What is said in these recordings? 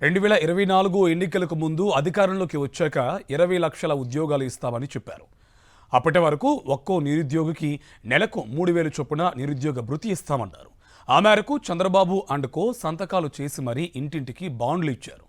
2024 ఎన్నికలకు ముందు అధికారంలోకి వచ్చాక 20 లక్షల ఉద్యోగాలు ఇస్తామని చెప్పారు. అప్పటి వరకు ఒక్కో నిరుద్యోగికి నెలకు 3,000 చొప్పున నిరుద్యోగ భృతి ఇస్తామన్నారు. ఆ మేరకు చంద్రబాబు అండ్ కో సంతకాలు చేసి మరీ ఇంటింటికి బాండ్లు ఇచ్చారు.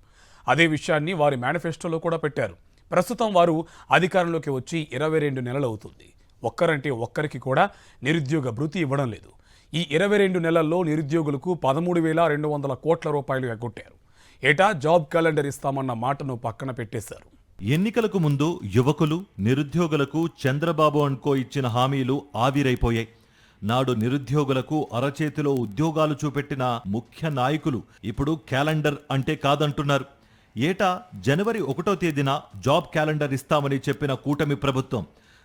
అదే విషయాన్ని వారి మేనిఫెస్టోలో కూడా పెట్టారు. ప్రస్తుతం వారు అధికారంలోకి వచ్చి 22 నెలలు అవుతుంది. ఒక్కరంటే ఒక్కరికి కూడా నిరుద్యోగ భృతి ఇవ్వడం లేదు. ఈ 22 నెలల్లో నిరుద్యోగులకు 13,200 కోట్ల రూపాయలు ఎగ్గొట్టారు. ఏటా జాబ్ క్యాలెండర్ ఇస్తామన్న మాటను పక్కన పెట్టేశారు. ఎన్నికలకు ముందు యువకులు నిరుద్యోగులకు చంద్రబాబు అండ్ కో ఇచ్చిన హామీలు ఆవిరైపోయాయి. నాడు నిరుద్యోగులకు అరచేతిలో ఉద్యోగాలు చూపెట్టిన ముఖ్య నాయకులు ఇప్పుడు క్యాలెండర్ అంటే కాదంటున్నారు. ఏటా జనవరి 1వ తేదీన జాబ్ క్యాలెండర్ ఇస్తామని చెప్పిన కూటమి ప్రభుత్వం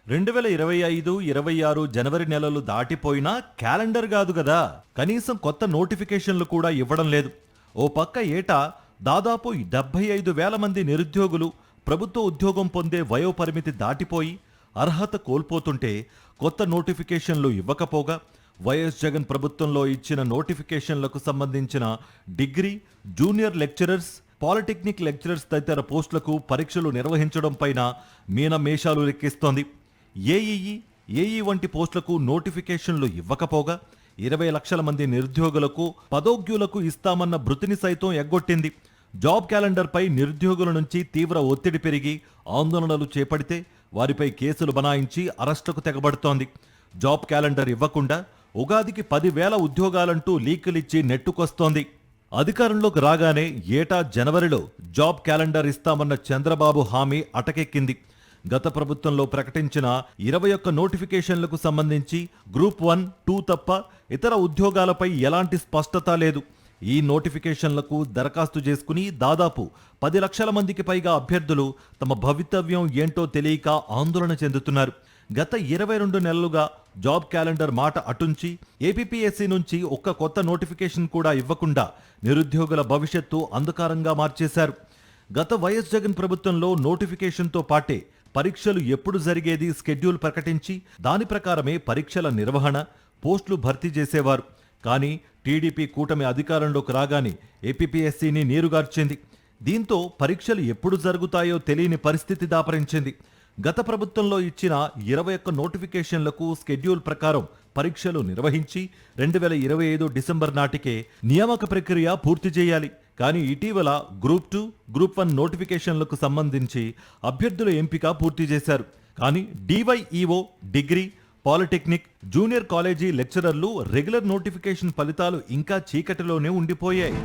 2025-26 జనవరి నెలలు దాటిపోయినా క్యాలెండర్ కాదు కదా, కనీసం కొత్త నోటిఫికేషన్లు కూడా ఇవ్వడం లేదు. ఓ పక్క ఏటా దాదాపు 75,000 మంది నిరుద్యోగులు ప్రభుత్వ ఉద్యోగం పొందే వయోపరిమితి దాటిపోయి అర్హత కోల్పోతుంటే కొత్త నోటిఫికేషన్లు ఇవ్వకపోగా వైఎస్ జగన్ ప్రభుత్వంలో ఇచ్చిన నోటిఫికేషన్లకు సంబంధించిన degree, junior lecturers, polytechnic lecturers తదితర పోస్టులకు పరీక్షలు నిర్వహించడం పైన మీనమేషాలు లెక్కిస్తోంది. ఏఈ వంటి పోస్టులకు నోటిఫికేషన్లు ఇవ్వకపోగా 20 లక్షల మంది నిరుద్యోగులకు పదోగ్యులకు ఇస్తామన్న భృతిని సైతం ఎగ్గొట్టింది. జాబ్ క్యాలెండర్పై నిరుద్యోగుల నుంచి తీవ్ర ఒత్తిడి పెరిగి ఆందోళనలు చేపడితే వారిపై కేసులు బనాయించి అరెస్టుకు తెగబడుతోంది. జాబ్ క్యాలెండర్ ఇవ్వకుండా ఉగాదికి 10,000 ఉద్యోగాలంటూ లీకులిచ్చి నెట్టుకొస్తోంది. అధికారంలోకి రాగానే ఏటా జనవరిలో జాబ్ క్యాలెండర్ ఇస్తామన్న చంద్రబాబు హామీ అటకెక్కింది. గత ప్రభుత్వంలో ప్రకటించిన 21 నోటిఫికేషన్లకు సంబంధించి గ్రూప్ 1, 2 తప్ప ఇతర ఉద్యోగాలపై ఎలాంటి స్పష్టత లేదు. ఈ నోటిఫికేషన్లకు దరఖాస్తు చేసుకుని దాదాపు 10 లక్షల మందికి పైగా అభ్యర్థులు తమ భవితవ్యం ఏంటో తెలియక ఆందోళన చెందుతున్నారు. గత 22 నెలలుగా జాబ్ క్యాలెండర్ మాట అటుంచి ఏపీపీఎస్సీ నుంచి ఒక్క కొత్త నోటిఫికేషన్ కూడా ఇవ్వకుండా నిరుద్యోగుల భవిష్యత్తు అంధకారంగా మార్చేశారు. గత వైఎస్ జగన్ ప్రభుత్వంలో నోటిఫికేషన్తో పాటే పరీక్షలు ఎప్పుడు జరిగేది స్కెడ్యూల్ ప్రకటించి దాని ప్రకారమే పరీక్షల నిర్వహణ, పోస్టులు భర్తీ చేసేవారు. కానీ టీడీపీ కూటమి అధికారంలోకి రాగానే ఏపీపీఎస్సీని నీరుగార్చింది. దీంతో పరీక్షలు ఎప్పుడు జరుగుతాయో తెలియని పరిస్థితి దాపరించింది. గత ప్రభుత్వంలో ఇచ్చిన 21 నోటిఫికేషన్లకు స్కెడ్యూల్ ప్రకారం పరీక్షలు నిర్వహించి 2025 డిసెంబర్ నాటికే నియామక ప్రక్రియ పూర్తి చేయాలి. కానీ ఇటీవల గ్రూప్ 2, గ్రూప్ 1 నోటిఫికేషన్లకు సంబంధించి అభ్యర్థుల ఎంపిక పూర్తి చేశారు. కానీ DYEO, degree, polytechnic, junior college లెక్చరర్లు రెగ్యులర్ నోటిఫికేషన్ ఫలితాలు ఇంకా చీకటిలోనే ఉండిపోయాయి.